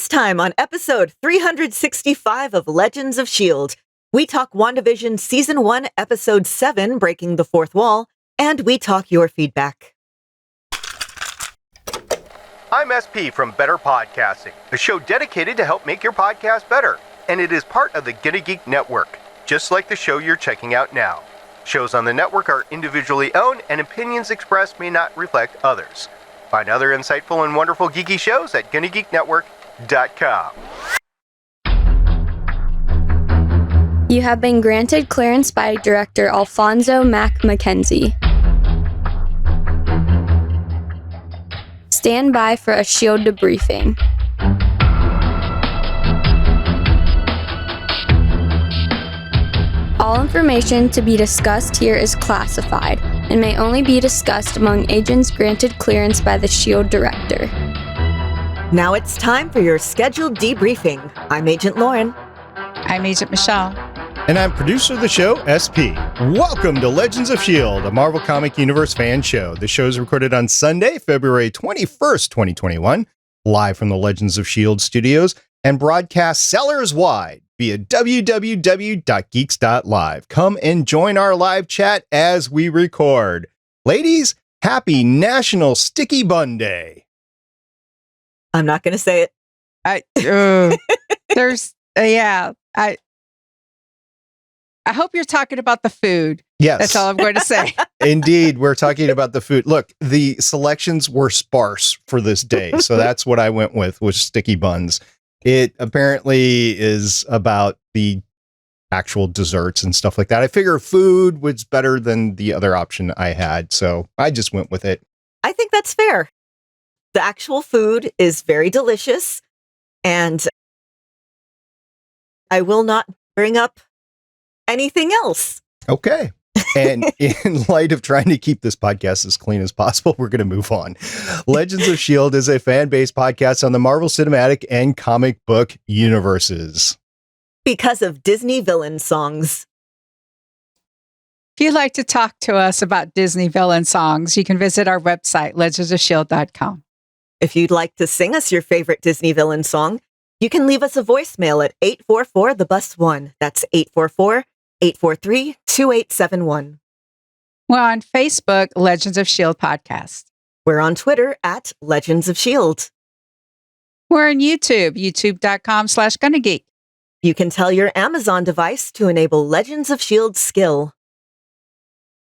This time on episode 365 of Legends of S.H.I.E.L.D., we talk Wandavision Season 1, Episode 7, Breaking the Fourth Wall, and we talk your feedback. I'm SP from Better Podcasting, a show dedicated to help make your podcast better, and it is part of the Gonna Geek Network, just like the show you're checking out now. Shows on the network are individually owned, and opinions expressed may not reflect others. Find other insightful and wonderful geeky shows at GonnaGeekNetwork.com. You have been granted clearance by Director Alfonso Mack Mackenzie. Stand by for a S.H.I.E.L.D. debriefing. All information to be discussed here is classified and may only be discussed among agents granted clearance by the S.H.I.E.L.D. Director. Now it's time for your scheduled debriefing. I'm Agent Lauren. I'm Agent Michelle. And I'm producer of the show, SP. Welcome to Legends of S.H.I.E.L.D., a Marvel Comic Universe fan show. The show is recorded on Sunday, February 21st, 2021, live from the Legends of S.H.I.E.L.D. studios and broadcast sellers wide via www.geeks.live. Come and join our live chat as we record. Ladies, happy National Sticky Bun Day. I'm not going to say it. I hope you're talking about the food. Yes. That's all I'm going to say. Indeed, we're talking about the food. Look, the selections were sparse for this day, so that's what I went with sticky buns. It apparently is about the actual desserts and stuff like that. I figure food was better than the other option I had, so I just went with it. I think that's fair. The actual food is very delicious, and I will not bring up anything else. Okay. And in light of trying to keep this podcast as clean as possible, we're going to move on. Legends of S.H.I.E.L.D. is a fan-based podcast on the Marvel Cinematic and comic book universes. Because of Disney villain songs. If you'd like to talk to us about Disney villain songs, you can visit our website, legendsofshield.com. If you'd like to sing us your favorite Disney villain song, you can leave us a voicemail at 844-THE-BUS-1. That's 844-843-2871. We're on Facebook, Legends of S.H.I.E.L.D. Podcast. We're on Twitter at Legends of S.H.I.E.L.D. We're on YouTube, youtube.com/GonnaGeek. You can tell your Amazon device to enable Legends of S.H.I.E.L.D. skill.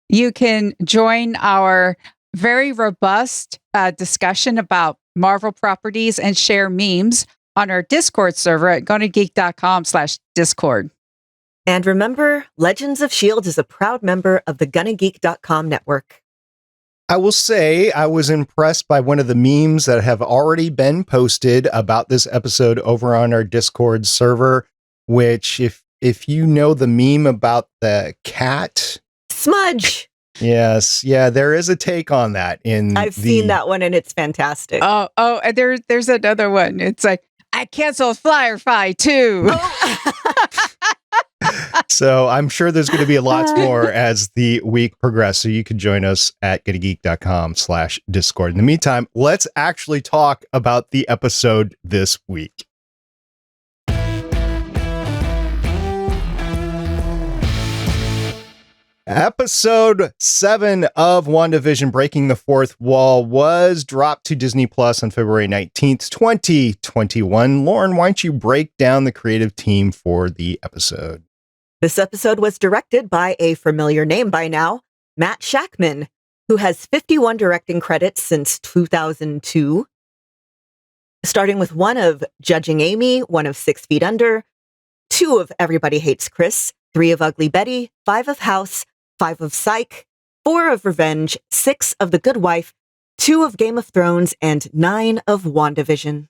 You can join our very robust discussion about Marvel properties and share memes on our Discord server at GonnaGeek.com/Discord. And remember, Legends of S.H.I.E.L.D. is a proud member of the GonnaGeek.com network. I will say I was impressed by one of the memes that have already been posted about this episode over on our Discord server, which if you know the meme about the cat... Smudge! Yes. Yeah, there is a take on that. I've seen that one and it's fantastic. Oh, and there's another one. It's like, I canceled Firefly too. Oh. So I'm sure there's going to be lots more as the week progresses. So you can join us at GonnaGeek.com/Discord. In the meantime, let's actually talk about the episode this week. Episode 7 of WandaVision Breaking the Fourth Wall was dropped to Disney Plus on February 19th, 2021. Lauren, why don't you break down the creative team for the episode? This episode was directed by a familiar name by now, Matt Shakman, who has 51 directing credits since 2002, starting with 1 of Judging Amy, 1 of 6 Feet Under, 2 of Everybody Hates Chris, 3 of Ugly Betty, 5 of House, 5 of Psych, 4 of Revenge, 6 of The Good Wife, 2 of Game of Thrones, and 9 of WandaVision.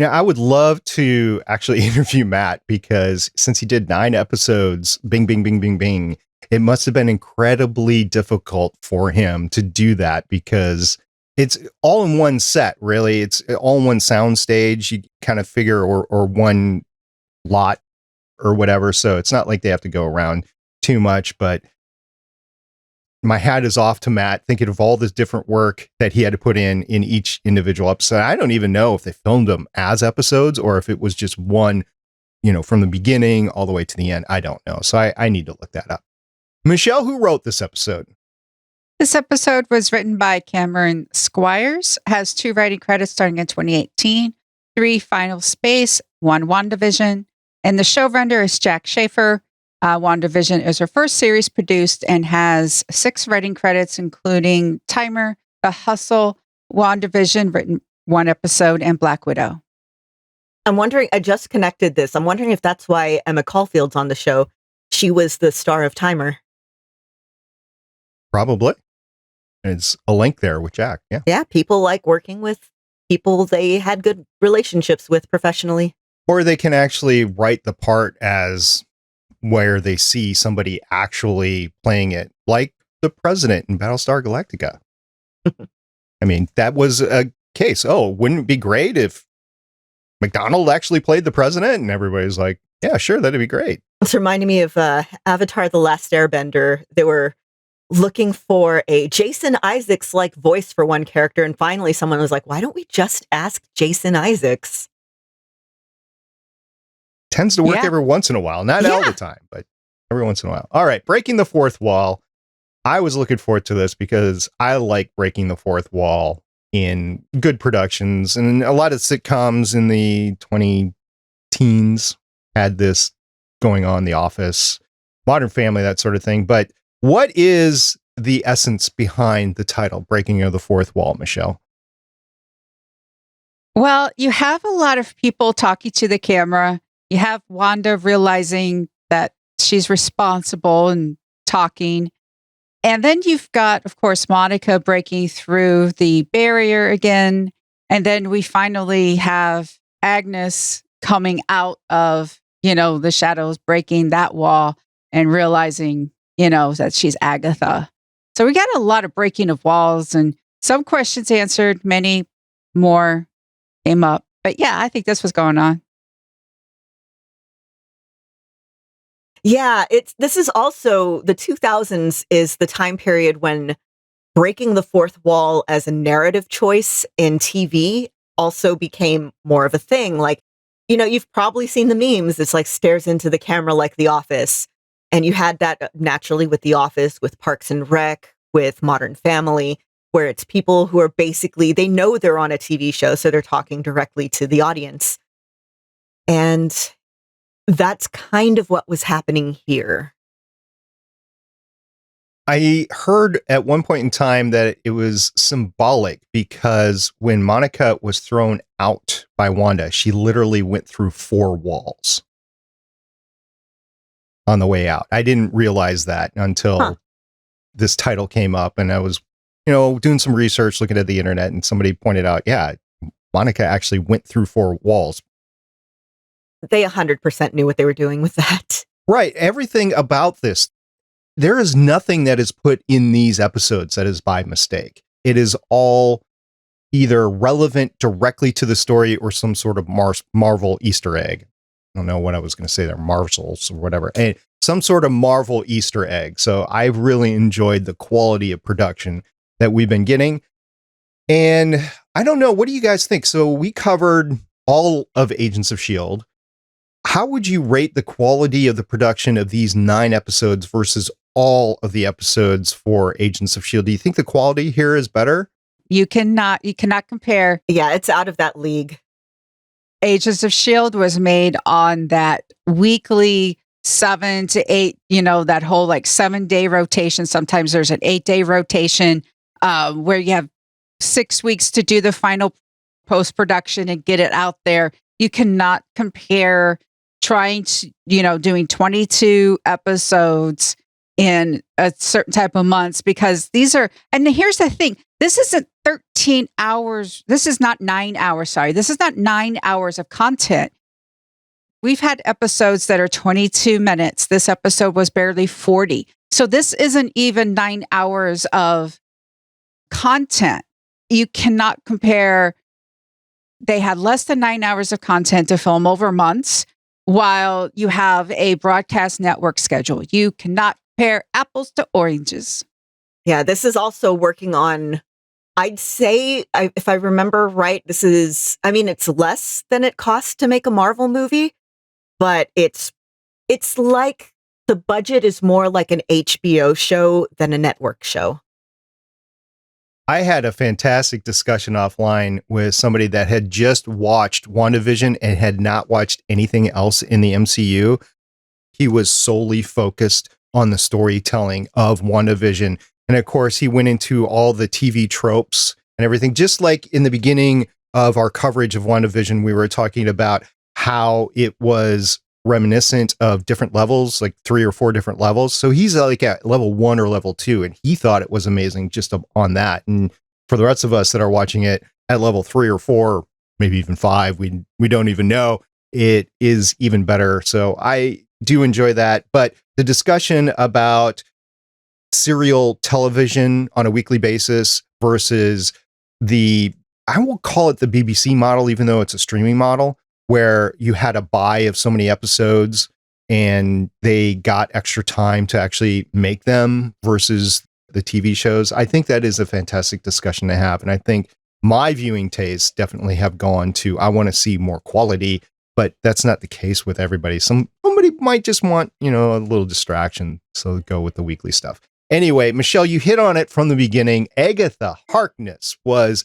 Now, I would love to actually interview Matt because since he did 9 episodes, bing, bing, bing, bing, bing, it must have been incredibly difficult for him to do that because it's all in one set, really. It's all in one sound stage. You kind of figure, or one lot or whatever. So it's not like they have to go around too much, but my hat is off to Matt, thinking of all this different work that he had to put in each individual episode. I don't even know if they filmed them as episodes or if it was just one, from the beginning all the way to the end. I don't know. So I need to look that up. Michelle, who wrote this episode? This episode was written by Cameron Squires, has 2 writing credits starting in 2018, 3 Final Space, 1 Wandavision, and the showrunner is Jac Schaeffer. Wandavision is her first series produced and has 6 writing credits, including Timer, The Hustle, Wandavision, written 1 episode, and Black Widow. I'm wondering, I just connected this. I'm wondering if that's why Emma Caulfield's on the show. She was the star of Timer. Probably. It's a link there with Jac. Yeah. Yeah. People like working with people they had good relationships with professionally. Or they can actually write the part as where they see somebody actually playing it, like the president in Battlestar Galactica. I mean, that was a case. Oh, wouldn't it be great if McDonald actually played the president? And everybody's like, yeah, sure, that'd be great. It's reminding me of Avatar: The Last Airbender. They were looking for a Jason Isaacs-like voice for one character, and finally someone was like, why don't we just ask Jason Isaacs? Tends to work every once in a while. Not all the time, but every once in a while. All right, breaking the fourth wall. I was looking forward to this because I like breaking the fourth wall in good productions, and a lot of sitcoms in the 20-teens had this going on. The Office, Modern Family, that sort of thing. But what is the essence behind the title, Breaking of the Fourth Wall, Michelle? Well, you have a lot of people talking to the camera. You have Wanda realizing that she's responsible and talking. And then you've got, of course, Monica breaking through the barrier again. And then we finally have Agnes coming out of, the shadows, breaking that wall and realizing, that she's Agatha. So we got a lot of breaking of walls and some questions answered, many more came up. But yeah, I think this was going on. Yeah, this is also the 2000s is the time period when breaking the fourth wall as a narrative choice in TV also became more of a thing. Like, you've probably seen the memes. It's like stares into the camera like The Office. And you had that naturally with The Office, with Parks and Rec, with Modern Family, where it's people who are basically, they know they're on a TV show, so they're talking directly to the audience. And that's kind of what was happening here. I heard at one point in time that it was symbolic because when Monica was thrown out by Wanda, she literally went through 4 walls on the way out. I didn't realize that until this title came up, and I was, doing some research, looking at the internet, and somebody pointed out, yeah, Monica actually went through 4 walls. They 100% knew what they were doing with that. Right. Everything about this, there is nothing that is put in these episodes that is by mistake. It is all either relevant directly to the story or some sort of Marvel Easter egg. I don't know what I was going to say there, Marvels or whatever. And some sort of Marvel Easter egg. So I've really enjoyed the quality of production that we've been getting. And I don't know, what do you guys think? So we covered all of Agents of S.H.I.E.L.D. How would you rate the quality of the production of these 9 episodes versus all of the episodes for Agents of S.H.I.E.L.D.? Do you think the quality here is better? You cannot compare. Yeah, it's out of that league. Agents of S.H.I.E.L.D. was made on that weekly 7 to 8, that whole 7-day rotation. Sometimes there's an 8-day rotation where you have 6 weeks to do the final post-production and get it out there. You cannot compare trying to, doing 22 episodes in a certain type of months, because these are, and here's the thing, this isn't 13 hours. This is not 9 hours. Sorry. This is not 9 hours of content. We've had episodes that are 22 minutes. This episode was barely 40. So this isn't even 9 hours of content. You cannot compare. They had less than 9 hours of content to film over months, while you have a broadcast network schedule. You cannot compare apples to oranges. Yeah, this is also working on, I'd say, if I remember right, it's less than it costs to make a Marvel movie, but it's like the budget is more like an HBO show than a network show. I had a fantastic discussion offline with somebody that had just watched WandaVision and had not watched anything else in the MCU. He was solely focused on the storytelling of WandaVision. And of course, he went into all the TV tropes and everything. Just like in the beginning of our coverage of WandaVision, we were talking about how it was reminiscent of different levels, like 3 or 4 different levels. So he's like at level 1 or level 2, and he thought it was amazing just on that. And for the rest of us that are watching it at level 3 or 4, maybe even 5, we don't even know, it is even better. So I do enjoy that. But the discussion about serial television on a weekly basis versus I will call it the BBC model, even though it's a streaming model, where you had a buy of so many episodes and they got extra time to actually make them versus the TV shows. I think that is a fantastic discussion to have. And I think my viewing tastes definitely have gone to, I want to see more quality, but that's not the case with everybody. Somebody might just want, a little distraction. So go with the weekly stuff. Anyway, Michelle, you hit on it from the beginning. Agatha Harkness was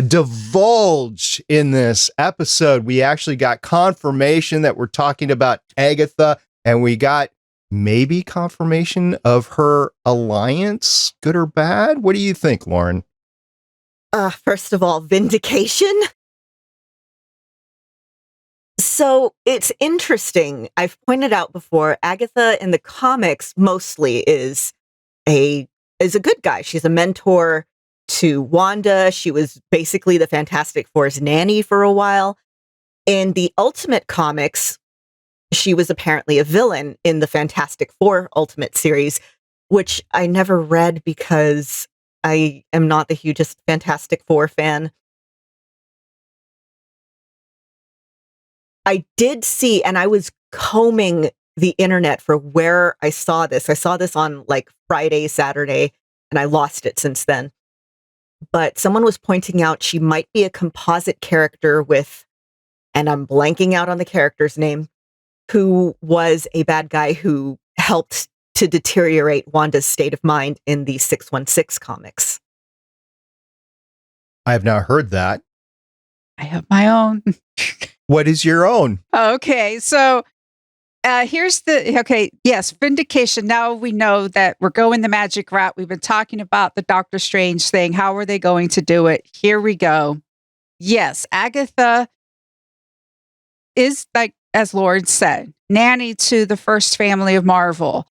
divulged in this episode. We actually got confirmation that we're talking about Agatha, and we got maybe confirmation of her alliance, good or bad. What do you think, Lauren? First of all, vindication. So it's interesting. I've pointed out before, Agatha in the comics mostly is a good guy. She's a mentor to Wanda. She was basically the Fantastic Four's nanny for a while. In the Ultimate comics, she was apparently a villain in the Fantastic Four Ultimate series, which I never read because I am not the hugest Fantastic Four fan. I did see, and I was combing the internet for where I saw this. I saw this on like Friday, Saturday, and I lost it since then. But someone was pointing out she might be a composite character with, and I'm blanking out on the character's name, who was a bad guy who helped to deteriorate Wanda's state of mind in the 616 comics. I have not heard that. I have my own. What is your own? Okay, so yes, vindication. Now we know that we're going the magic route. We've been talking about the Doctor Strange thing. How are they going to do it? Here we go. Yes, Agatha is, like, as Lauren said, nanny to the first family of Marvel,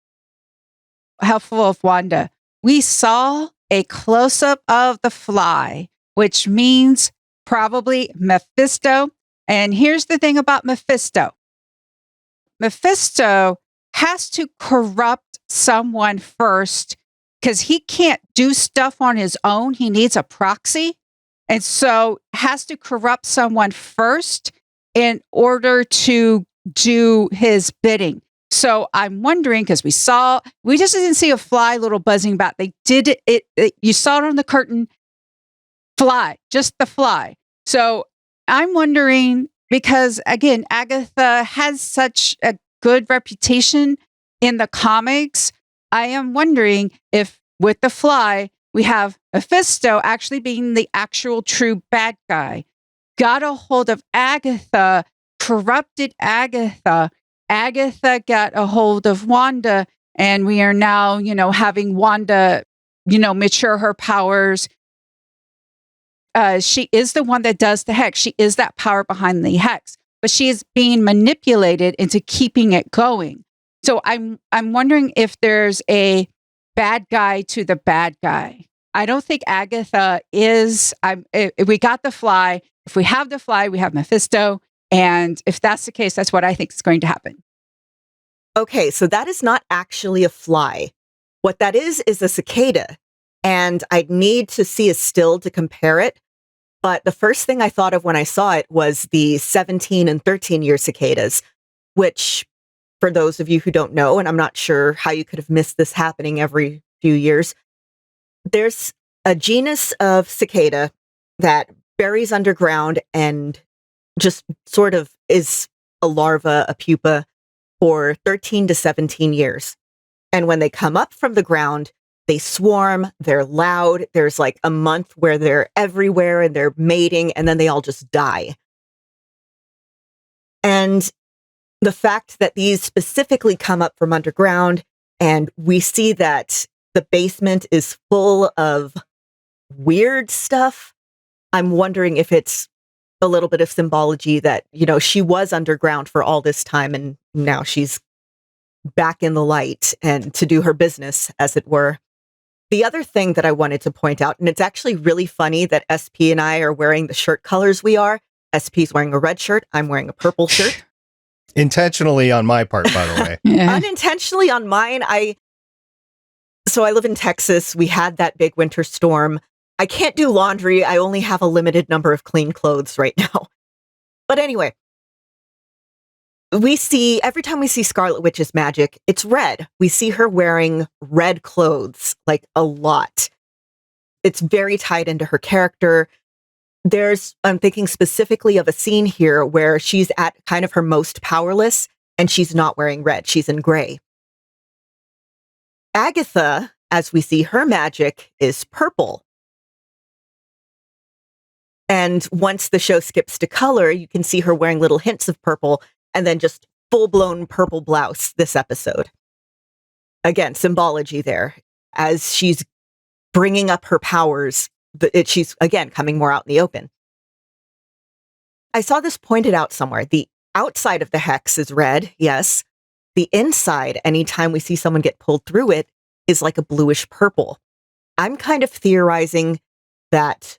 helpful of Wanda. We saw a close-up of the Fly, which means probably Mephisto. And here's the thing about Mephisto. Mephisto has to corrupt someone first because he can't do stuff on his own. He needs a proxy. And so has to corrupt someone first in order to do his bidding. So I'm wondering, because we just didn't see a fly little buzzing about. They did it. You saw it on the curtain. Fly, just the fly. So I'm wondering, because again, Agatha has such a good reputation in the comics. I am wondering if with the Fly, we have Mephisto actually being the actual true bad guy, got a hold of Agatha, corrupted Agatha. Agatha got a hold of Wanda, and we are now, having Wanda, mature her powers. She is the one that does the hex. She is that power behind the hex, but she is being manipulated into keeping it going. So I'm wondering if there's a bad guy to the bad guy. I don't think Agatha is. If we got the Fly, if we have the Fly, we have Mephisto. And if that's the case, that's what I think is going to happen. Okay, so that is not actually a fly. What that is a cicada. And I'd need to see a still to compare it. But the first thing I thought of when I saw it was the 17 and 13-year cicadas, which, for those of you who don't know, and I'm not sure how you could have missed this happening every few years, There's a genus of cicada that buries underground and just sort of is a larva, a pupa, for 13 to 17 years. And when they come up from the ground, they swarm, they're loud. There's like a month where they're everywhere and they're mating, and then they all just die. And the fact that these specifically come up from underground, and we see that the basement is full of weird stuff, I'm wondering if it's a little bit of symbology that, she was underground for all this time and now she's back in the light and to do her business, as it were. The other thing that I wanted to point out, and it's actually really funny that SP and I are wearing the shirt colors we are. SP's wearing a red shirt. I'm wearing a purple shirt. Intentionally on my part, by the way. Yeah. Unintentionally on mine. So I live in Texas. We had that big winter storm. I can't do laundry. I only have a limited number of clean clothes right now. But anyway, every time we see Scarlet Witch's magic, it's red. We see her wearing red clothes, like a lot. It's very tied into her character. I'm thinking specifically of a scene here where she's at kind of her most powerless and she's not wearing red. She's in gray. Agatha, as we see her magic, is purple. And once the show skips to color, you can see her wearing little hints of purple and then just full-blown purple blouse this episode. Again, symbology there. As she's bringing up her powers, she's, again, coming more out in the open. I saw this pointed out somewhere. The outside of the hex is red, yes. The inside, anytime we see someone get pulled through it, is like a bluish purple. I'm kind of theorizing that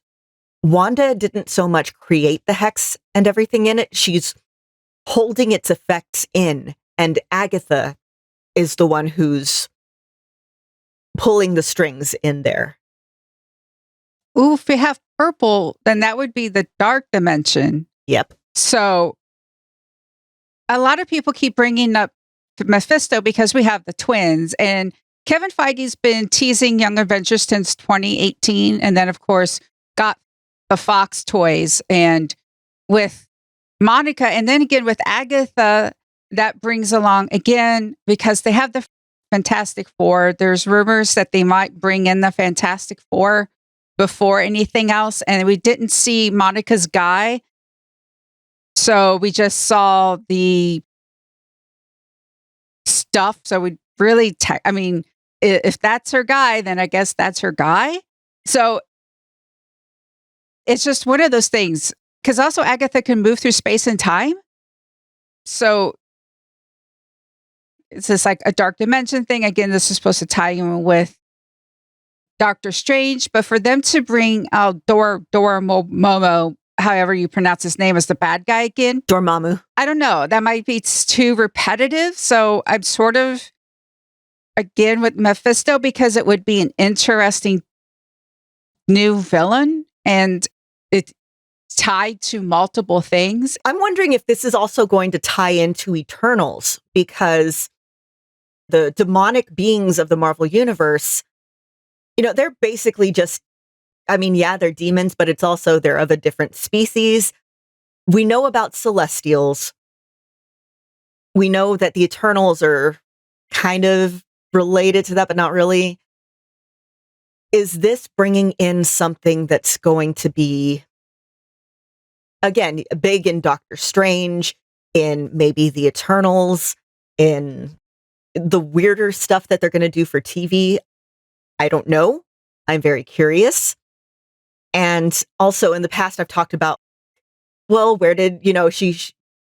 Wanda didn't so much create the hex and everything in it. She's holding its effects in, and Agatha is the one who's pulling the strings in there. Ooh, if we have purple, then that would be the dark dimension. Yep. So a lot of people keep bringing up Mephisto because we have the twins, and Kevin Feige's been teasing Young Avengers since 2018, and then of course got the Fox toys, and with Monica, and then again with Agatha, that brings along again, because they have the Fantastic Four. There's rumors that they might bring in the Fantastic Four before anything else, and we didn't see Monica's guy, so we just saw the stuff. So we really, if that's her guy, then I guess that's her guy. So it's just one of those things, because also Agatha can move through space and time. So it's just like a dark dimension thing. Again, this is supposed to tie in with Doctor Strange, but for them to bring out Dormammu, however you pronounce his name, as the bad guy again. Dormammu. I don't know. That might be too repetitive. So I'm sort of again with Mephisto, because it would be an interesting new villain and it's tied to multiple things. I'm wondering if this is also going to tie into Eternals, because the demonic beings of the Marvel Universe, they're basically just, they're demons, but it's also they're of a different species. We know about Celestials. We know that the Eternals are kind of related to that, but not really. Is this bringing in something that's going to be, again, big in Doctor Strange, in maybe the Eternals, in the weirder stuff that they're going to do for TV? I don't know. I'm very curious. And also in the past, I've talked about, well, where did,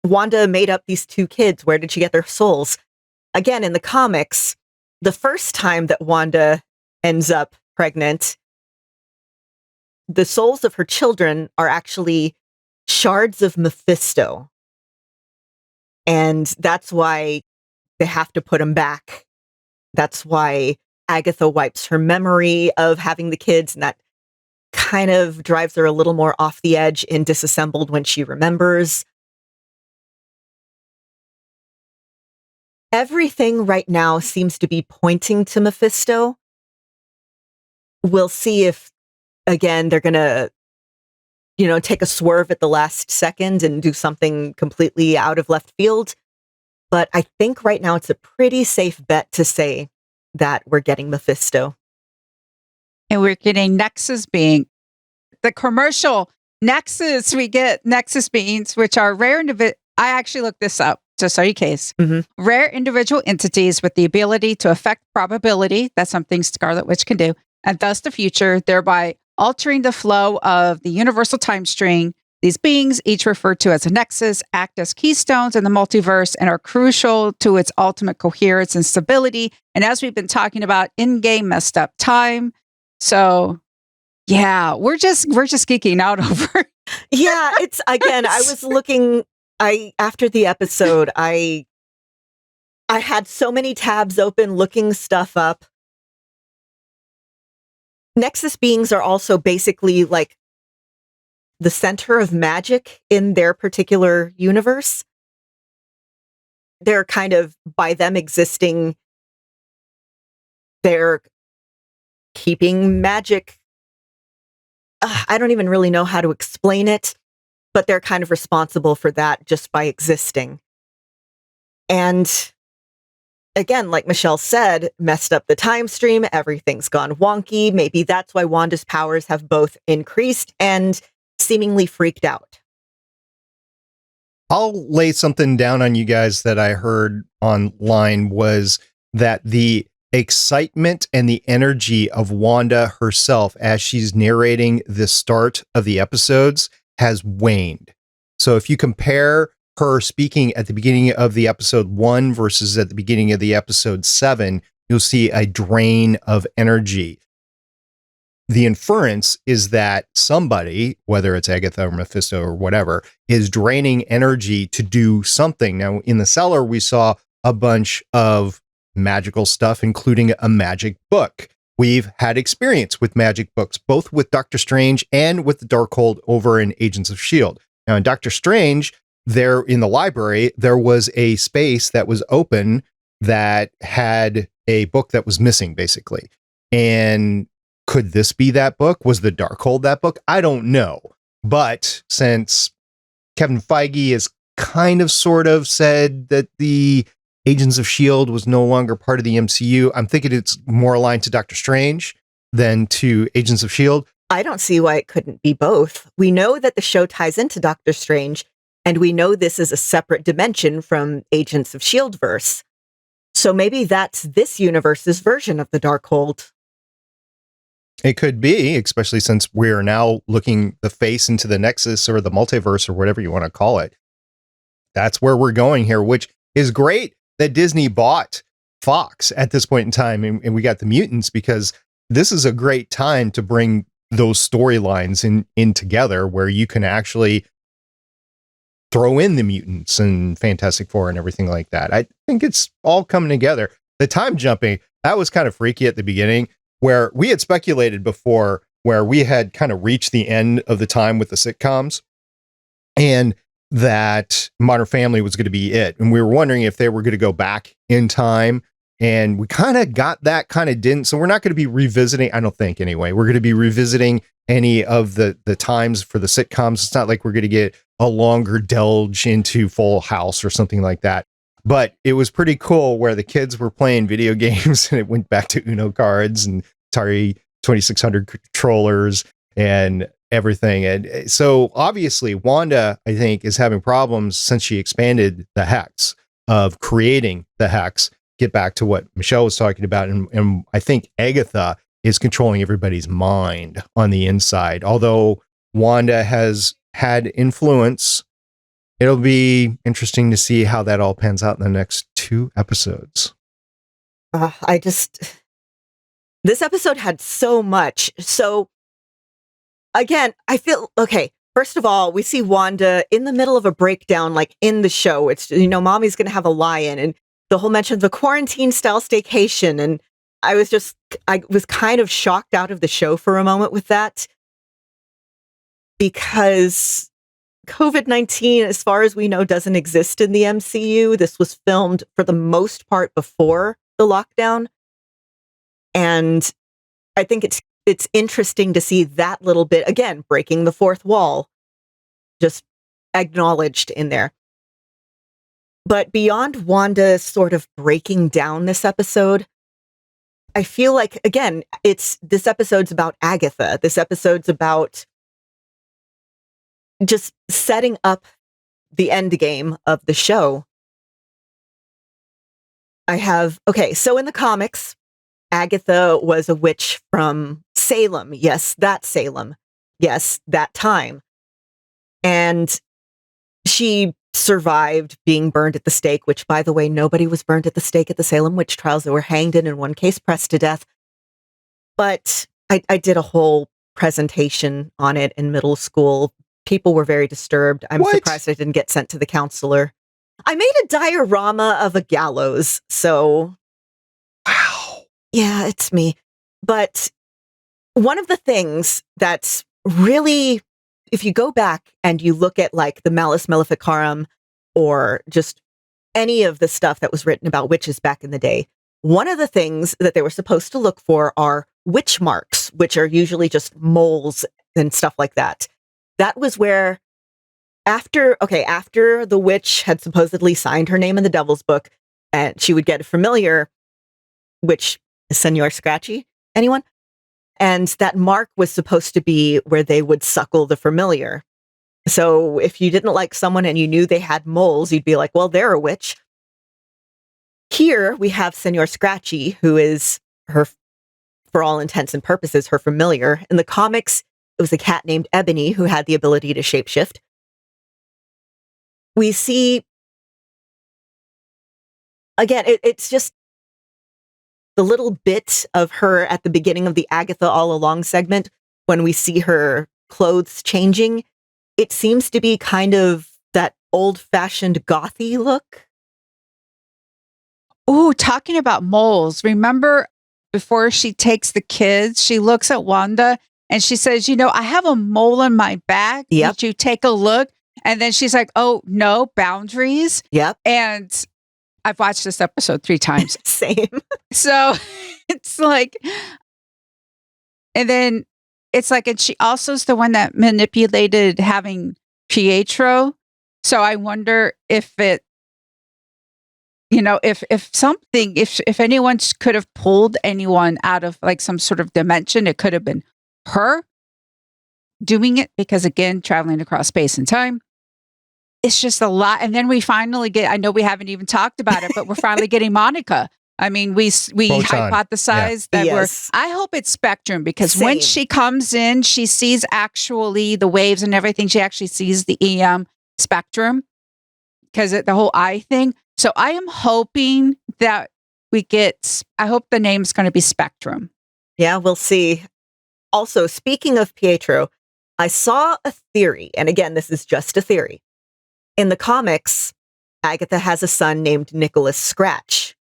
Wanda made up these two kids. Where did she get their souls? Again, in the comics, the first time that Wanda ends up pregnant, the souls of her children are actually shards of Mephisto. And that's why they have to put them back. That's why Agatha wipes her memory of having the kids, and that kind of drives her a little more off the edge in Disassembled when she remembers. – Everything right now seems to be pointing to Mephisto. we'll see if, again, they're going to, take a swerve at the last second and do something completely out of left field. But I think right now it's a pretty safe bet to say that we're getting Mephisto. And we're getting Nexus being the commercial Nexus. We get Nexus beings, which are rare I actually looked this up, just so you case. Mm-hmm. Rare individual entities with the ability to affect probability. That's something Scarlet Witch can do. And thus the future, thereby altering the flow of the universal time string. These beings, each referred to as a nexus, act as keystones in the multiverse and are crucial to its ultimate coherence and stability. And as we've been talking about, in-game messed up time. So, yeah, we're just geeking out over. Yeah, it's, again, I was looking. After the episode, I had so many tabs open, looking stuff up. Nexus beings are also basically like the center of magic in their particular universe. They're kind of, by them existing, they're keeping magic. I don't even really know how to explain it, but they're kind of responsible for that just by existing. And again, like Michelle said, messed up the time stream. Everything's gone wonky. Maybe that's why Wanda's powers have both increased and seemingly freaked out. I'll lay something down on you guys that I heard online was that the excitement and the energy of Wanda herself as she's narrating the start of the episodes has waned. So if you compare her speaking at the beginning of the episode 1 versus at the beginning of the episode 7, you'll see a drain of energy. The inference is that somebody, whether it's Agatha or Mephisto or whatever, is draining energy to do something. Now, in the cellar, we saw a bunch of magical stuff, including a magic book. We've had experience with magic books, both with Doctor Strange and with the Darkhold over in Agents of S.H.I.E.L.D. Now, in Doctor Strange, there in the library, there was a space that was open that had a book that was missing, basically. And could this be that book? Was the Darkhold that book? I don't know. But since Kevin Feige has kind of sort of said that the Agents of S.H.I.E.L.D. was no longer part of the MCU, I'm thinking it's more aligned to Doctor Strange than to Agents of S.H.I.E.L.D. I don't see why it couldn't be both. We know that the show ties into Doctor Strange, and we know this is a separate dimension from Agents of S.H.I.E.L.D. verse. So maybe that's this universe's version of the Darkhold. It could be, especially since we're now looking the face into the Nexus or the multiverse or whatever you want to call it. That's where we're going here, which is great that Disney bought Fox at this point in time and we got the mutants, because this is a great time to bring those storylines in together where you can actually throw in the mutants and Fantastic Four and everything like that. I think it's all coming together. The time jumping, that was kind of freaky at the beginning, where we had speculated before, where we had kind of reached the end of the time with the sitcoms and that Modern Family was going to be it. And we were wondering if they were going to go back in time. And we kind of got that, kind of didn't. So we're not going to be revisiting, I don't think anyway, we're going to be revisiting any of the times for the sitcoms. It's not like we're going to get a longer delge into Full House or something like that. But it was pretty cool where the kids were playing video games and it went back to Uno cards and Atari 2600 controllers and everything. And so obviously Wanda, I think, is having problems since she expanded the hex of creating the hex. Get back to what Michelle was talking about. And I think Agatha is controlling everybody's mind on the inside. Although Wanda has had influence, it'll be interesting to see how that all pans out in the next 2 episodes. This episode had so much. So again, I feel, okay, first of all, we see Wanda in the middle of a breakdown, like in the show. It's, mommy's going to have a lie-in and the whole mention of the quarantine style staycation. And I was kind of shocked out of the show for a moment with that, because COVID-19, as far as we know, doesn't exist in the MCU. This was filmed for the most part before the lockdown. And I think it's interesting to see that little bit, again, breaking the fourth wall, just acknowledged in there. But beyond Wanda sort of breaking down this episode, I feel like, again, this episode's about Agatha. This episode's about just setting up the end game of the show. So in the comics, Agatha was a witch from Salem. Yes, that Salem. Yes, that time. And she survived being burned at the stake, which, by the way, nobody was burned at the stake at the Salem witch trials. They were hanged and in one case pressed to death. But I did a whole presentation on it in middle school. People were very disturbed. I'm surprised I didn't get sent to the counselor. I made a diorama of a gallows, so... Wow. Yeah, it's me. But one of the things that's really... If you go back and you look at like the Malleus Maleficarum or just any of the stuff that was written about witches back in the day, one of the things that they were supposed to look for are witch marks, which are usually just moles and stuff like that. That was where after the witch had supposedly signed her name in the Devil's Book and she would get a familiar, which is Senor Scratchy. Anyone? And that mark was supposed to be where they would suckle the familiar. So if you didn't like someone and you knew they had moles, you'd be like, well, they're a witch. Here we have Senor Scratchy, who is her, for all intents and purposes, her familiar. In the comics, it was a cat named Ebony who had the ability to shapeshift. We see, again, it's just the little bit of her at the beginning of the Agatha All Along segment, when we see her clothes changing, it seems to be kind of that old-fashioned gothy look. Oh, talking about moles. Remember before she takes the kids, she looks at Wanda and she says, I have a mole on my back. Yep. Did you take a look? And then she's like, oh, no, boundaries. Yep. And I've watched this episode 3 times. Same. So it's like, and then it's like, and she also is the one that manipulated having Pietro. So I wonder if it, if anyone could have pulled anyone out of like some sort of dimension, it could have been her doing it, because again, traveling across space and time. It's just a lot. And then we finally get, I know we haven't even talked about it, but we're finally getting Monica. I mean, we hypothesized that I hope it's Spectrum, because when she comes in, she sees actually the waves and everything. She actually sees the EM spectrum, because the whole eye thing. So I am hoping that I hope the name's going to be Spectrum. Yeah, we'll see. Also, speaking of Pietro, I saw a theory, and again, this is just a theory. In the comics, Agatha has a son named Nicholas Scratch.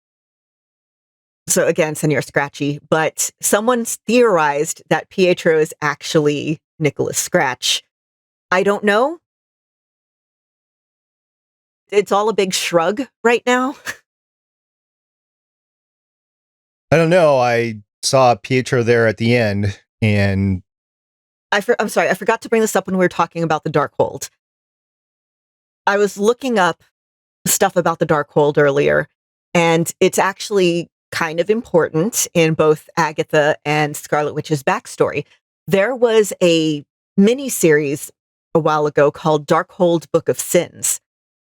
So again, Senor Scratchy, but someone's theorized that Pietro is actually Nicholas Scratch. I don't know. It's all a big shrug right now. I don't know. I saw Pietro there at the end, and I'm sorry, I forgot to bring this up when we were talking about the Darkhold. I was looking up stuff about the Darkhold earlier, and it's actually kind of important in both Agatha and Scarlet Witch's backstory. There was a mini-series a while ago called Darkhold Book of Sins.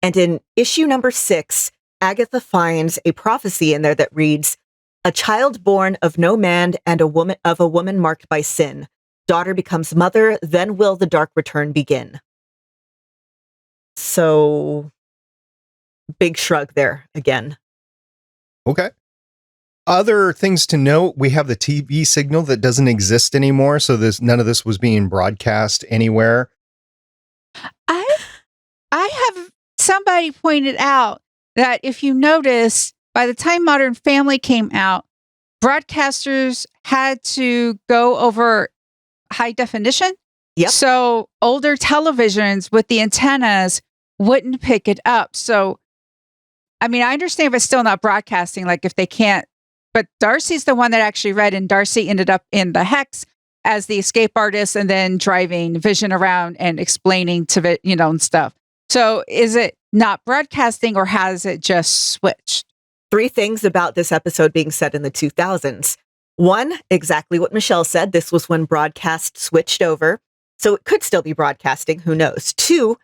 And in issue number 6, Agatha finds a prophecy in there that reads, "A child born of no man and a woman marked by sin. Daughter becomes mother, then will the dark return begin." So, big shrug there again. Okay. Other things to note, we have the TV signal that doesn't exist anymore, so none of this was being broadcast anywhere. I have somebody pointed out that if you notice, by the time Modern Family came out, broadcasters had to go over high definition. Yep. So older televisions with the antennas wouldn't pick it up. So, I mean, I understand if it's still not broadcasting, like if they can't, but Darcy's the one that actually read, and Darcy ended up in the Hex as the escape artist and then driving Vision around and explaining to and stuff. So is it not broadcasting or has it just switched? 3 things about this episode being set in the 2000s. 1, exactly what Michelle said. This was when broadcast switched over. So it could still be broadcasting. Who knows? 2,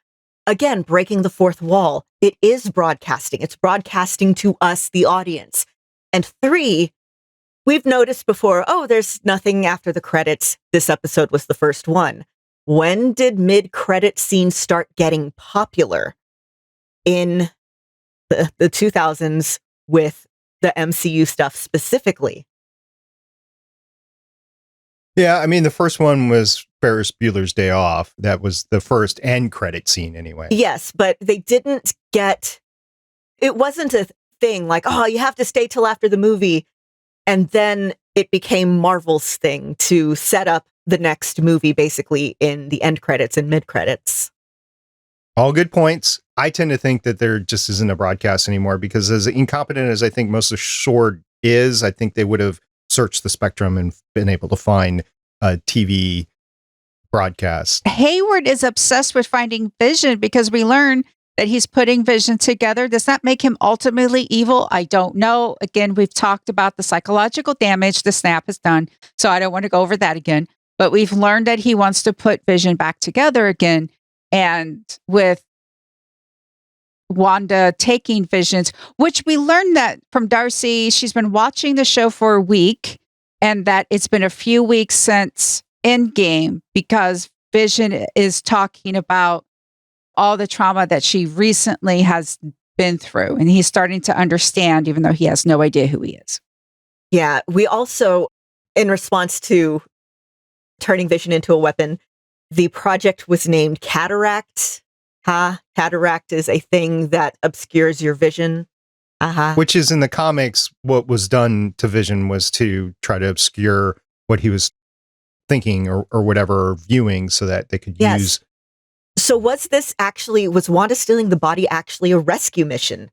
again, breaking the fourth wall. It is broadcasting. It's broadcasting to us, the audience. And 3, we've noticed before, there's nothing after the credits. This episode was the first one. When did mid-credit scenes start getting popular? In the 2000s with the MCU stuff specifically. Yeah, I mean, the first one was Ferris Bueller's Day Off. That was the first end credit scene anyway. Yes, but they didn't get, it wasn't a thing like, you have to stay till after the movie. And then it became Marvel's thing to set up the next movie basically in the end credits and mid credits. All good points. I tend to think that there just isn't a broadcast anymore because as incompetent as I think most of S.H.I.E.L.D. is, I think they would have searched the spectrum and been able to find a TV broadcast. Hayward is obsessed with finding Vision because we learn that he's putting Vision together. Does that make him ultimately evil? I don't know. Again, we've talked about the psychological damage the snap has done, so I don't want to go over that again. But we've learned that he wants to put Vision back together again. And with Wanda taking Visions, which we learned that from Darcy, she's been watching the show for a week and that it's been a few weeks since Endgame because Vision is talking about all the trauma that she recently has been through. And he's starting to understand, even though he has no idea who he is. Yeah, we also, in response to turning Vision into a weapon, the project was named Cataract. Cataract is a thing that obscures your vision. Which is in the comics, what was done to Vision was to try to obscure what he was thinking or whatever viewing so that they could use. So was Wanda stealing the body actually a rescue mission?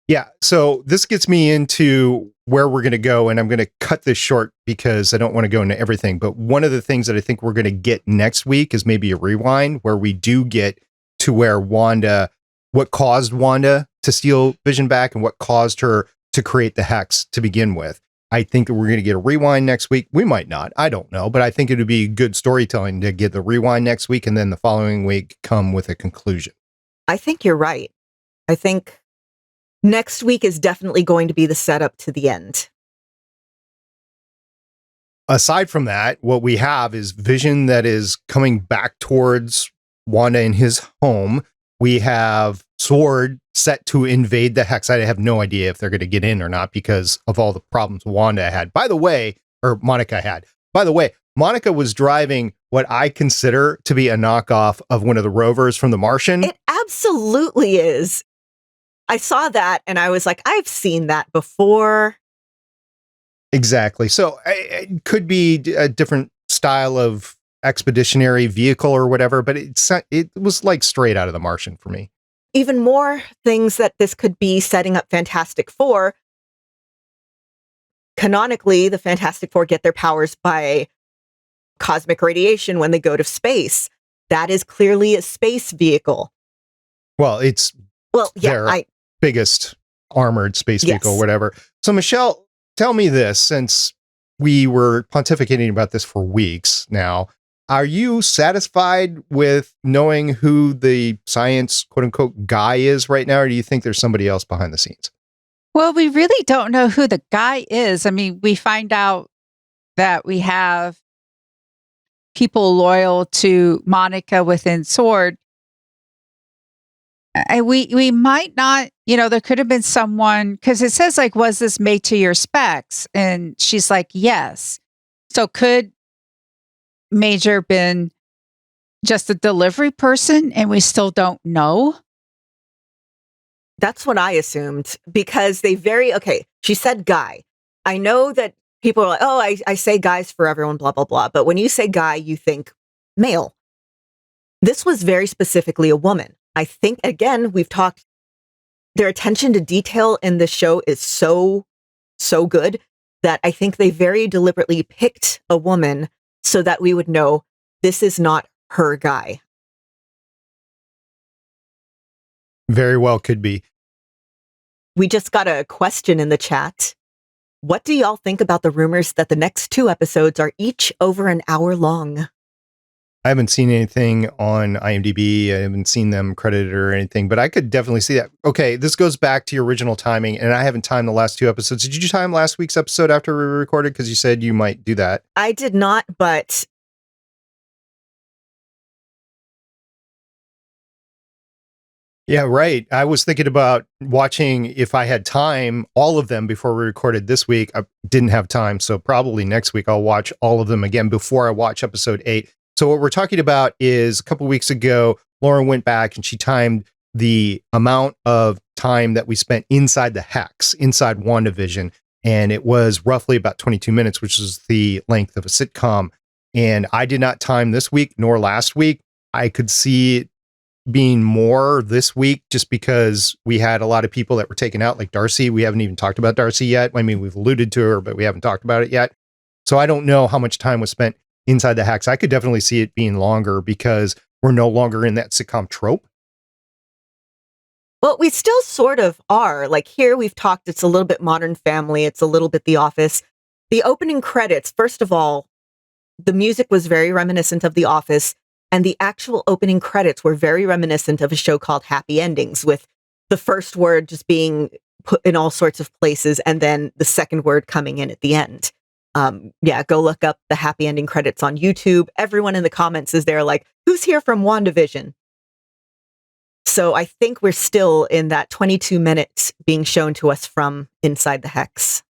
Yeah. So this gets me into where we're going to go, and I'm going to cut this short because I don't want to go into everything. But one of the things that I think we're going to get next week is maybe a rewind where we do get to where what caused Wanda to steal Vision back and what caused her to create the hex to begin with. I think that we're going to get a rewind next week. We might not. I don't know. But I think it would be good storytelling to get the rewind next week and then the following week come with a conclusion. I think you're right. I think next week is definitely going to be the setup to the end. Aside from that, what we have is Vision that is coming back towards Wanda in his home. We have S.H.I.E.L.D. set to invade the hex. I have no idea if they're going to get in or not because of all the problems Wanda had. Monica had. By the way, Monica was driving what I consider to be a knockoff of one of the rovers from The Martian. It absolutely is. I saw that and I was like, I've seen that before. Exactly. So it could be a different style of expeditionary vehicle or whatever, but it was like straight out of The Martian for me. Even more things that this could be setting up Fantastic Four. Canonically, the Fantastic Four get their powers by cosmic radiation when they go to space. That is clearly a space vehicle. Well, their biggest armored space vehicle, whatever. So, Michelle, tell me this, since we were pontificating about this for weeks now, are you satisfied with knowing who the science, quote unquote, guy is right now? Or do you think there's somebody else behind the scenes? Well, we really don't know who the guy is. I mean, we find out that we have people loyal to Monica within S.H.I.E.L.D. We might not, there could have been someone, because it says like, was this made to your specs? And she's like, yes. So could Major been just a delivery person and we still don't know? That's what I assumed because she said guy. I know that people are like, I say guys for everyone, blah, blah, blah. But when you say guy, you think male. This was very specifically a woman. I think, again, we've talked, their attention to detail in the show is so good that I think they very deliberately picked a woman so that we would know this is not her guy. Very well could be. We just got a question in the chat. What do y'all think about the rumors that the next 2 episodes are each over an hour long? I haven't seen anything on IMDb. I haven't seen them credited or anything, but I could definitely see that. Okay, this goes back to your original timing, and I haven't timed the last 2 episodes. Did you time last week's episode after we recorded? Because you said you might do that. I did not, but yeah, right. I was thinking about watching, if I had time, all of them before we recorded this week. I didn't have time, so probably next week I'll watch all of them again before I watch episode 8. So what we're talking about is a couple weeks ago, Lauren went back and she timed the amount of time that we spent inside the hex, inside WandaVision, and it was roughly about 22 minutes, which is the length of a sitcom. And I did not time this week nor last week. I could see it being more this week just because we had a lot of people that were taken out, like Darcy. We haven't even talked about Darcy yet. I mean, we've alluded to her, but we haven't talked about it yet. So I don't know how much time was spent inside the hex. I could definitely see it being longer because we're no longer in that sitcom trope. well, we still sort of are. Like here we've talked, it's a little bit Modern Family, it's a little bit The Office. The opening credits, first of all, the music was very reminiscent of The Office, and the actual opening credits were very reminiscent of a show called Happy Endings, with the first word just being put in all sorts of places and then the second word coming in at the end. Yeah, go look up the Happy Ending credits on YouTube. Everyone in the comments is there like, who's here from WandaVision? So I think we're still in that 22 minutes being shown to us from inside the hex.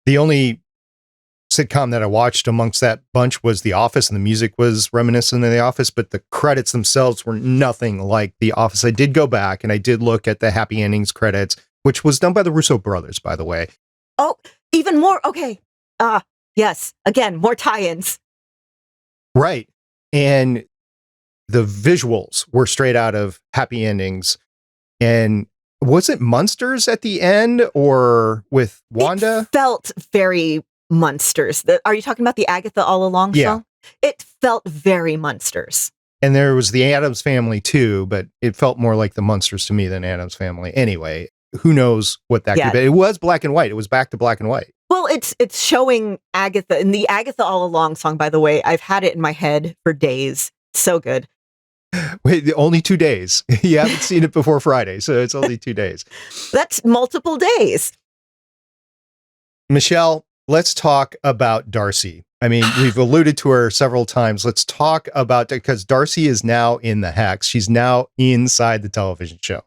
The only sitcom that I watched amongst that bunch was The Office, and the music was reminiscent of The Office, but the credits themselves were nothing like The Office. I did go back and I did look at the Happy Endings credits, which was done by the Russo brothers, by the way. Oh, even more. Okay. Yes. Again, more tie-ins. Right. And the visuals were straight out of Happy Endings. And was it Munsters at the end or with Wanda? It felt very Munsters. Are you talking about the Agatha All Along song? It felt very Munsters. And there was the Addams Family too, but it felt more like the Munsters to me than Addams Family. Anyway, who knows what that could be. It was black and white. It was back to black and white. Well, it's showing Agatha, and the Agatha All Along song, by the way, I've had it in my head for days. So good. Wait, only 2 days. You haven't seen it before Friday, so it's only 2 days. That's multiple days. Michelle, let's talk about Darcy. I mean, we've alluded to her several times. Let's talk about, because Darcy is now in the hex. She's now inside the television show.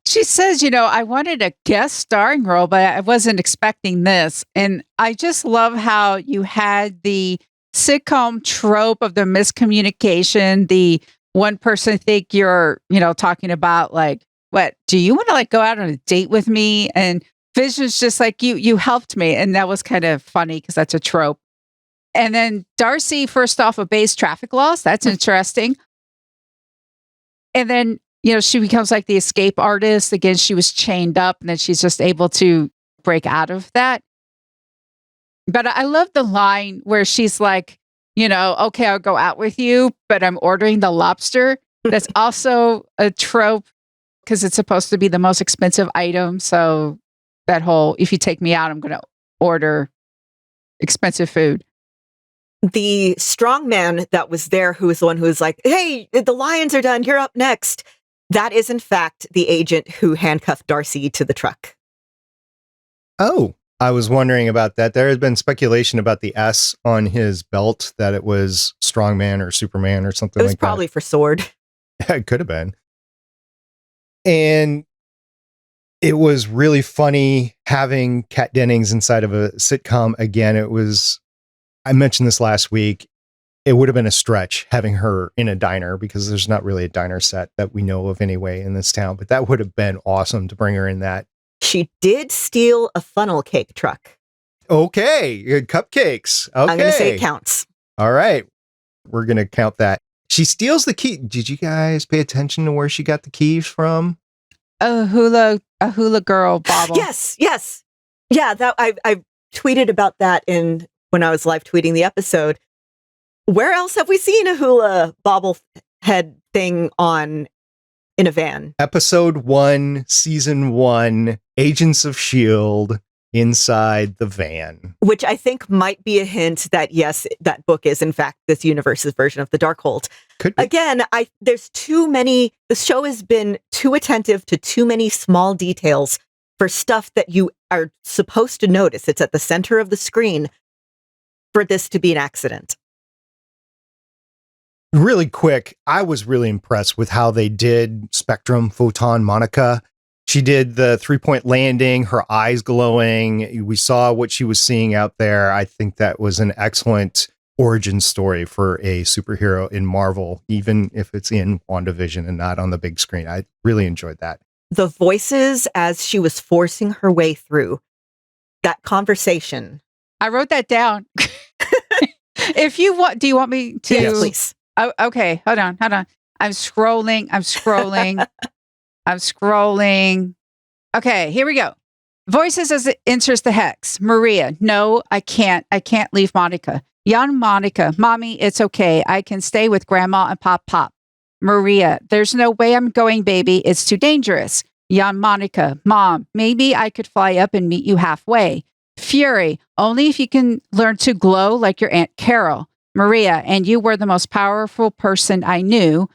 She says, I wanted a guest starring role, but I wasn't expecting this. And I just love how you had the sitcom trope of the miscommunication, the one person think you're, talking about like, what, do you want to like go out on a date with me? And Vision's just like, you helped me. And that was kind of funny because that's a trope. And then Darcy, first off, obeys traffic laws. That's interesting. And then, she becomes like the escape artist. Again, she was chained up and then she's just able to break out of that. But I love the line where she's like, okay, I'll go out with you, but I'm ordering the lobster. That's also a trope because it's supposed to be the most expensive item. So that whole, if you take me out, I'm going to order expensive food. The strong man that was there, who was the one who was like, hey, the lions are done. You're up next. That is, in fact, the agent who handcuffed Darcy to the truck. Oh, I was wondering about that. There has been speculation about the S on his belt, that it was Strongman or Superman or something like that. It was probably for sword. Yeah, it could have been. And it was really funny having Kat Dennings inside of a sitcom again. I mentioned this last week. It would have been a stretch having her in a diner because there's not really a diner set that we know of anyway in this town, but that would have been awesome to bring her in that. She did steal a funnel cake truck. Okay. Cupcakes. Okay. I'm going to say it counts. All right. We're going to count that. She steals the key. Did you guys pay attention to where she got the keys from? A hula girl bobble. Yes. Yeah, that I tweeted about that when I was live tweeting the episode. Where else have we seen a hula bobblehead thing on in a van? Episode 1, Season 1, Agents of S.H.I.E.L.D. inside the van. Which I think might be a hint that, yes, that book is, in fact, this universe's version of the Darkhold. Could be. Again, there's too many, the show has been too attentive to too many small details for stuff that you are supposed to notice. It's at the center of the screen for this to be an accident. Really quick, I was really impressed with how they did Spectrum Photon Monica. She did the 3-point landing, her eyes glowing. We saw what she was seeing out there. I think that was an excellent origin story for a superhero in Marvel, even if it's in WandaVision and not on the big screen. I really enjoyed that. The voices as she was forcing her way through that conversation. I wrote that down. If you want, do you want me to? Yes, please. Oh, okay. Hold on. I'm scrolling. I'm scrolling. Okay, here we go. Voices as it enters the hex. Maria, no, I can't. I can't leave Monica. Young Monica, Mommy, it's okay. I can stay with Grandma and Pop. Maria, there's no way I'm going, baby. It's too dangerous. Young Monica, Mom, maybe I could fly up and meet you halfway. Fury, only if you can learn to glow like your Aunt Carol. Maria, and you were the most powerful person I knew.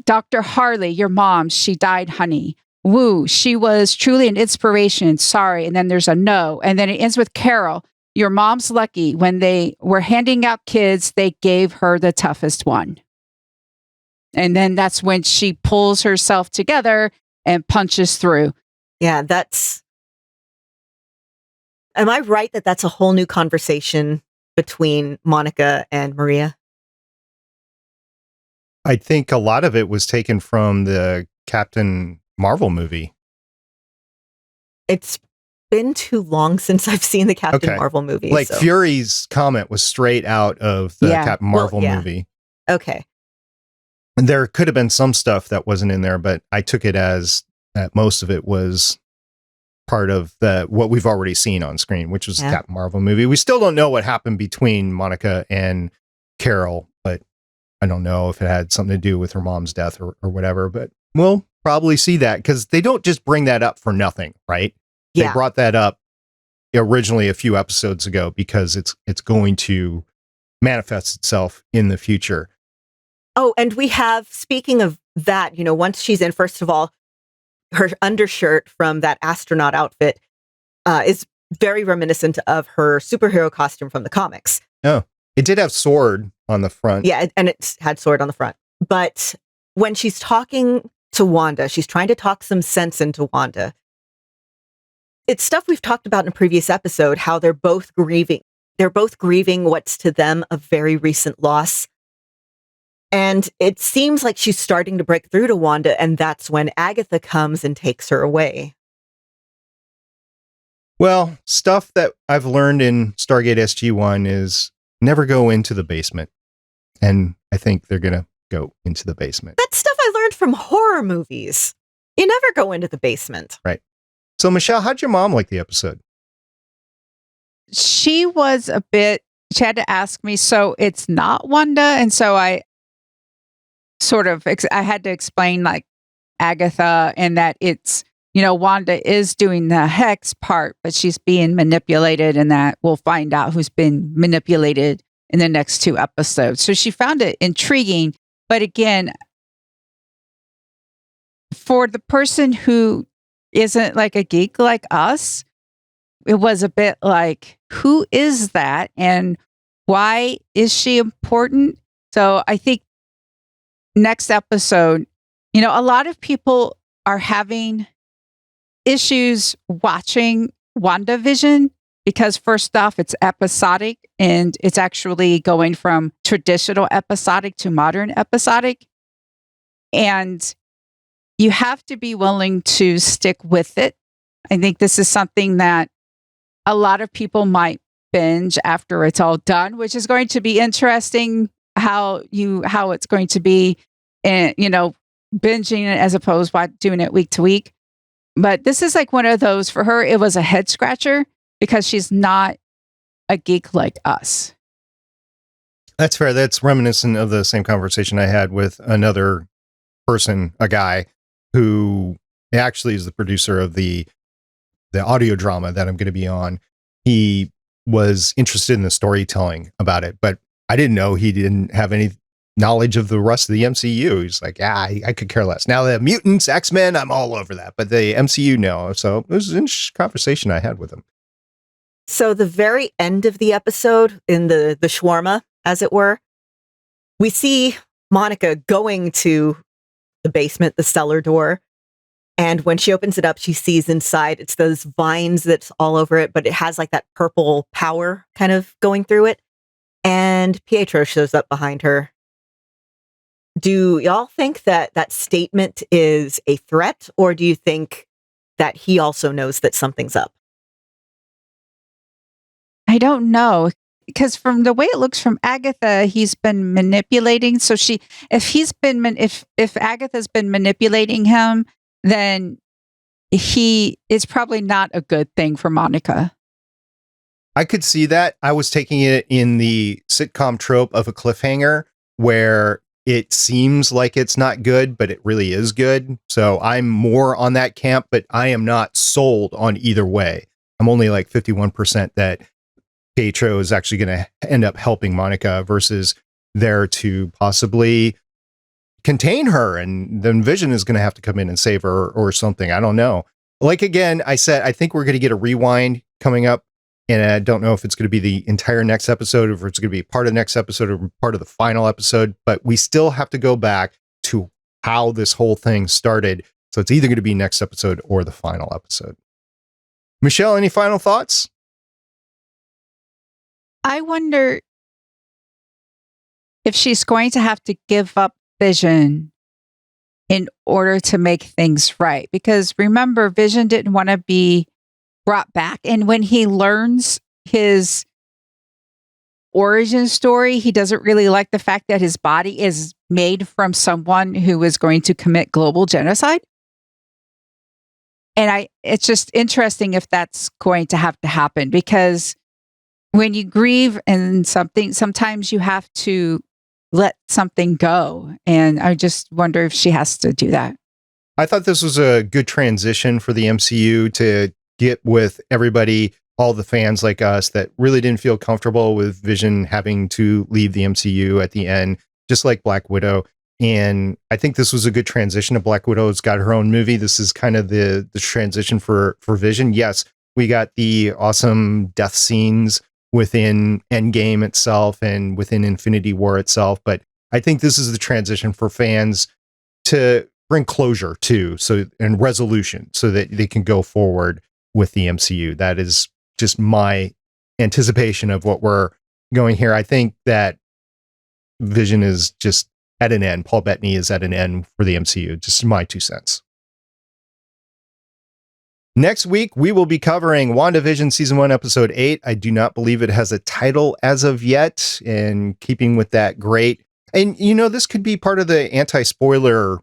Dr. Harley, your mom, she died, honey. Woo, she was truly an inspiration. Sorry. And then there's a no. And then it ends with Carol. Your mom's lucky. When they were handing out kids, they gave her the toughest one. And then that's when she pulls herself together and punches through. Yeah, am I right that that's a whole new conversation between Monica and Maria? I think a lot of it was taken from the Captain Marvel movie. It's been too long since I've seen the Captain Marvel movie. Like Fury's comment was straight out of the Captain Marvel movie. Okay. And there could have been some stuff that wasn't in there, but I took it as that most of it was part of what we've already seen on screen, which was the Captain Marvel movie. We still don't know what happened between Monica and Carol, but I don't know if it had something to do with her mom's death or whatever, but we'll probably see that because they don't just bring that up for nothing, right? Yeah. They brought that up originally a few episodes ago because it's going to manifest itself in the future. Oh, and we have, speaking of that, once she's in, first of all, her undershirt from that astronaut outfit is very reminiscent of her superhero costume from the comics. Oh, it did have sword on the front. Yeah, and it had sword on the front. But when she's talking to Wanda, she's trying to talk some sense into Wanda. It's stuff we've talked about in a previous episode, how they're both grieving. They're both grieving what's to them a very recent loss. And it seems like she's starting to break through to Wanda, and that's when Agatha comes and takes her away. Well, stuff that I've learned in Stargate SG-1 is never go into the basement. And I think they're going to go into the basement. That's stuff I learned from horror movies. You never go into the basement. Right. So, Michelle, how'd your mom like the episode? She had to ask me, so it's not Wanda. And so I had to explain like Agatha and that it's, Wanda is doing the hex part, but she's being manipulated and that we'll find out who's been manipulated in the next 2 episodes. So she found it intriguing. But again, for the person who isn't like a geek like us, it was a bit like, who is that? And why is she important? So I think next episode, a lot of people are having issues watching WandaVision because first off, it's episodic and it's actually going from traditional episodic to modern episodic. And you have to be willing to stick with it. I think this is something that a lot of people might binge after it's all done, which is going to be interesting how it's going to be, and binging it as opposed to doing it week to week. But this is like one of those, for her, it was a head scratcher because she's not a geek like us. That's fair. That's reminiscent of the same conversation I had with another person, a guy who actually is the producer of the audio drama that I'm going to be on. He was interested in the storytelling about it, but I didn't know he didn't have any knowledge of the rest of the MCU. He's like, yeah, I could care less. Now the mutants, X-Men, I'm all over that, but the MCU, no. So it was an interesting conversation I had with him. So the very end of the episode, in the shawarma, as it were, we see Monica going to the basement, the cellar door. And when she opens it up, she sees inside, it's those vines that's all over it, but it has like that purple power kind of going through it. And Pietro shows up behind her. Do y'all think that that statement is a threat, or do you think that he also knows that something's up? I don't know, because from the way it looks from Agatha, he's been manipulating. So if Agatha's been manipulating him, then it's probably not a good thing for Monica. I could see that. I was taking it in the sitcom trope of a cliffhanger where it seems like it's not good, but it really is good. So I'm more on that camp, but I am not sold on either way. I'm only like 51% that Pietro is actually going to end up helping Monica versus there to possibly contain her, and then Vision is going to have to come in and save her or something. I don't know. Like, again, I said, I think we're going to get a rewind coming up, and I don't know if it's going to be the entire next episode, or if it's going to be part of the next episode or part of the final episode, but we still have to go back to how this whole thing started. So it's either going to be next episode or the final episode. Michelle, any final thoughts? I wonder if she's going to have to give up Vision in order to make things right. Because remember, Vision didn't want to be brought back. And when he learns his origin story, he doesn't really like the fact that his body is made from someone who is going to commit global genocide. And it's just interesting if that's going to have to happen, because when you grieve and sometimes you have to let something go. And I just wonder if she has to do that. I thought this was a good transition for the MCU to get with everybody, all the fans like us that really didn't feel comfortable with Vision having to leave the MCU at the end, just like Black Widow. And I think this was a good transition. To Black Widow's got her own movie. This is kind of the transition for Vision. Yes, we got the awesome death scenes within Endgame itself and within Infinity War itself. But I think this is the transition for fans to bring closure to, and resolution, so that they can go forward with the MCU. That is just my anticipation of what we're going here. I think that Vision is just at an end. Paul Bettany is at an end for the MCU. Just my 2 cents. Next week, we will be covering WandaVision Season 1, Episode 8. I do not believe it has a title as of yet, and keeping with that, great. And, this could be part of the anti-spoiler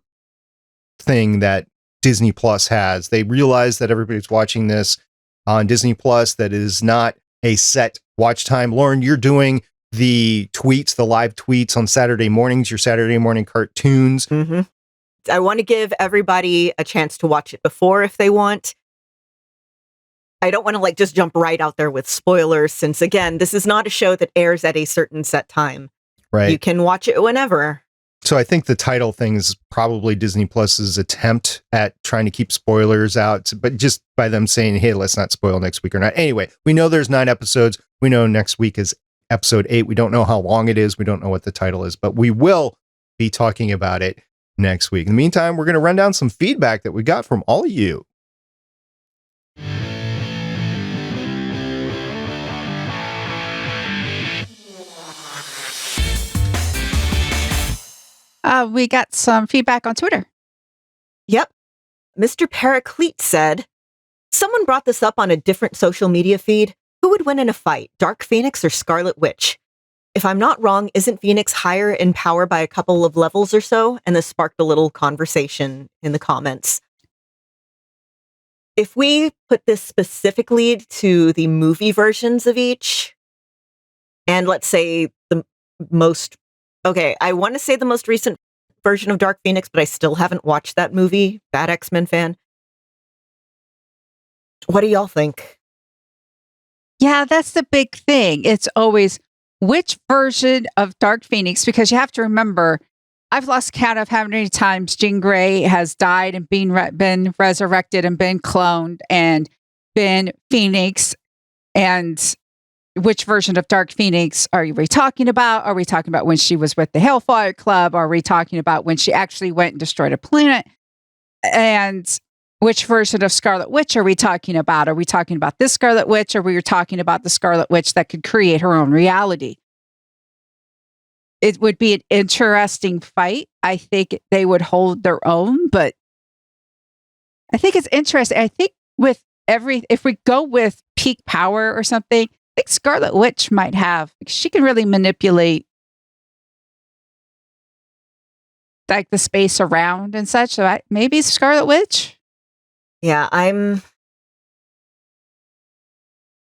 thing that Disney Plus has. They realize that everybody's watching this on Disney Plus, that it is not a set watch time. Lauren, you're doing the live tweets on Saturday mornings, your Saturday morning cartoons. Mm-hmm. I want to give everybody a chance to watch it before if they want. I don't want to just jump right out there with spoilers, since again, this is not a show that airs at a certain set time. Right. You can watch it whenever. So I think the title thing is probably Disney Plus's attempt at trying to keep spoilers out, but just by them saying, hey, let's not spoil next week or not. Anyway, we know there's 9 episodes. We know next week is episode 8. We don't know how long it is. We don't know what the title is, but we will be talking about it next week. In the meantime, we're going to run down some feedback that we got from all of you. We got some feedback on Twitter. Yep. Mr. Paraclete said, someone brought this up on a different social media feed. Who would win in a fight, Dark Phoenix or Scarlet Witch? If I'm not wrong, isn't Phoenix higher in power by a couple of levels or so? And this sparked a little conversation in the comments. If we put this specifically to the movie versions of each, and let's say I want to say the most recent version of Dark Phoenix, but I still haven't watched that movie. Bad X-Men fan. What do y'all think? Yeah, that's the big thing. It's always which version of Dark Phoenix, because you have to remember, I've lost count of how many times Jean Grey has died and been resurrected and been cloned and been Phoenix. And which version of Dark Phoenix are we talking about? Are we talking about when she was with the Hellfire Club? Are we talking about when she actually went and destroyed a planet? And which version of Scarlet Witch are we talking about? Are we talking about this Scarlet Witch, or we talking about the Scarlet Witch that could create her own reality? It would be an interesting fight. I think they would hold their own, but I think it's interesting. I think if we go with peak power or something, I think Scarlet Witch might have, she can really manipulate like the space around and such. So maybe Scarlet Witch. Yeah,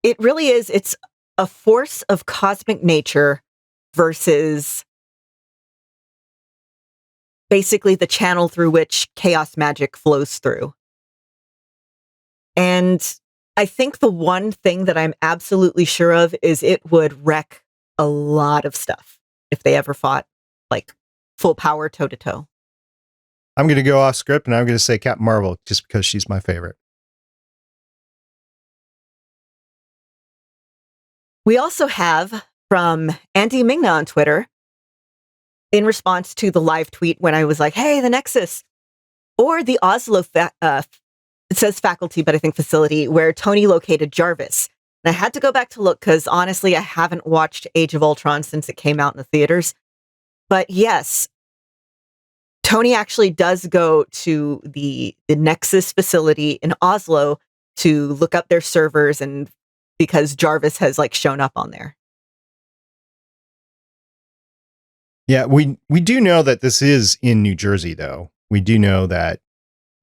it really is. It's a force of cosmic nature versus basically the channel through which chaos magic flows through. And I think the one thing that I'm absolutely sure of is it would wreck a lot of stuff if they ever fought like full power toe to toe. I'm going to go off script and I'm going to say Captain Marvel just because she's my favorite. We also have from Andy Mingna on Twitter, in response to the live tweet when I was like, hey, the Nexus, or the Oslo, it says faculty, but I think facility, where Tony located Jarvis. And I had to go back to look because honestly, I haven't watched Age of Ultron since it came out in the theaters. But yes, Tony actually does go to the Nexus facility in Oslo to look up their servers, and because Jarvis has like shown up on there. Yeah, we do know that this is in New Jersey, though. We do know that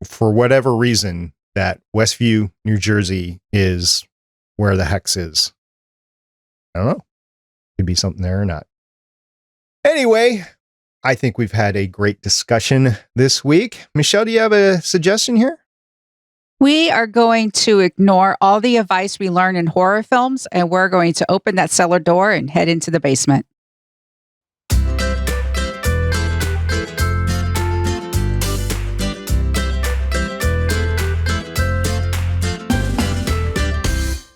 for whatever reason, that Westview, New Jersey is where the hex is. I don't know. Could be something there or not. Anyway, I think we've had a great discussion this week. Michelle, do you have a suggestion here? We are going to ignore all the advice we learn in horror films, and we're going to open that cellar door and head into the basement.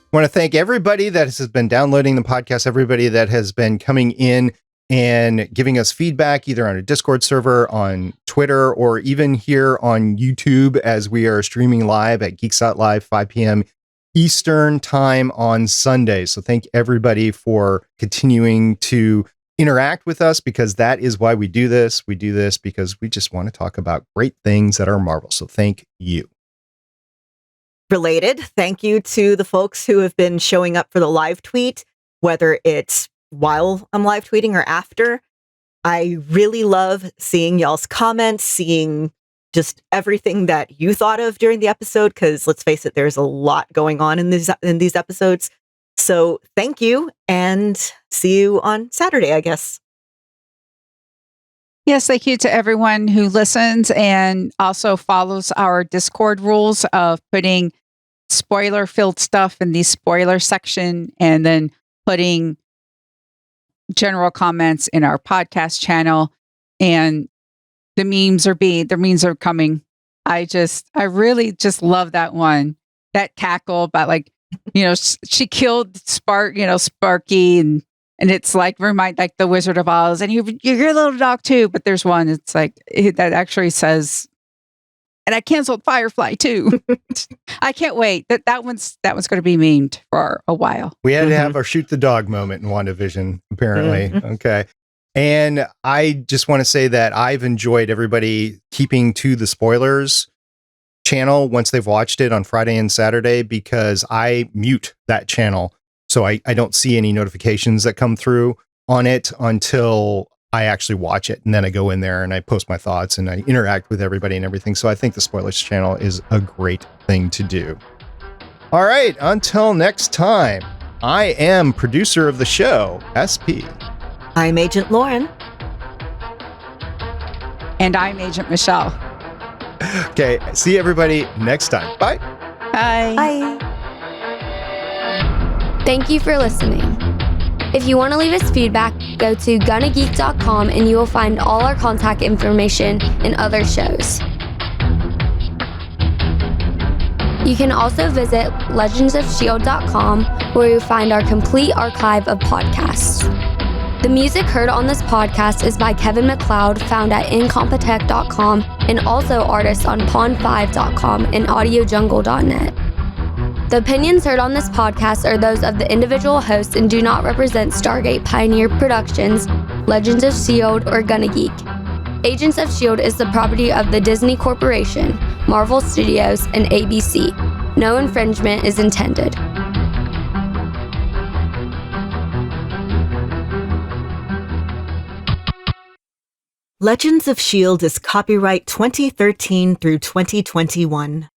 I want to thank everybody that has been downloading the podcast, everybody that has been coming in and giving us feedback, either on a Discord server, on Twitter, or even here on YouTube as we are streaming live at Geeks.live, 5 p.m. Eastern time on Sunday. So thank everybody for continuing to interact with us, because that is why we do this. We do this because we just want to talk about great things that are Marvel. So thank you. Related, thank you to the folks who have been showing up for the live tweet, whether it's while I'm live tweeting or after. I really love seeing y'all's comments, seeing just everything that you thought of during the episode, because let's face it, there's a lot going on in these episodes. So thank you, and see you on Saturday, I guess. Yes, thank you to everyone who listens and also follows our Discord rules of putting spoiler-filled stuff in the spoiler section and then putting general comments in our podcast channel. And the memes are coming. I really just love that one. That cackle about she killed Sparky, and it's like like the Wizard of Oz, and you're a little dog too. But there's one, it's like that actually says, and I canceled Firefly too. I can't wait. That one's going to be memed for a while. We had to have our shoot the dog moment in WandaVision, apparently. Okay. And I just want to say that I've enjoyed everybody keeping to the spoilers channel once they've watched it on Friday and Saturday, because I mute that channel. So I don't see any notifications that come through on it until I actually watch it. And then I go in there and I post my thoughts and I interact with everybody and everything. So I think the spoilers channel is a great thing to do. All right. Until next time, I am producer of the show, SP. I'm Agent Lauren. And I'm Agent Michelle. Okay, see everybody next time. Bye. Bye. Bye. Thank you for listening. If you want to leave us feedback, go to gonnageek.com and you will find all our contact information and other shows. You can also visit legendsofshield.com where you'll find our complete archive of podcasts. The music heard on this podcast is by Kevin MacLeod, found at incompetech.com, and also artists on pond5.com and audiojungle.net. The opinions heard on this podcast are those of the individual hosts and do not represent Stargate Pioneer Productions, Legends of S.H.I.E.L.D., or Gonna Geek. Agents of S.H.I.E.L.D. is the property of the Disney Corporation, Marvel Studios, and ABC. No infringement is intended. Legends of S.H.I.E.L.D. is copyright 2013 through 2021.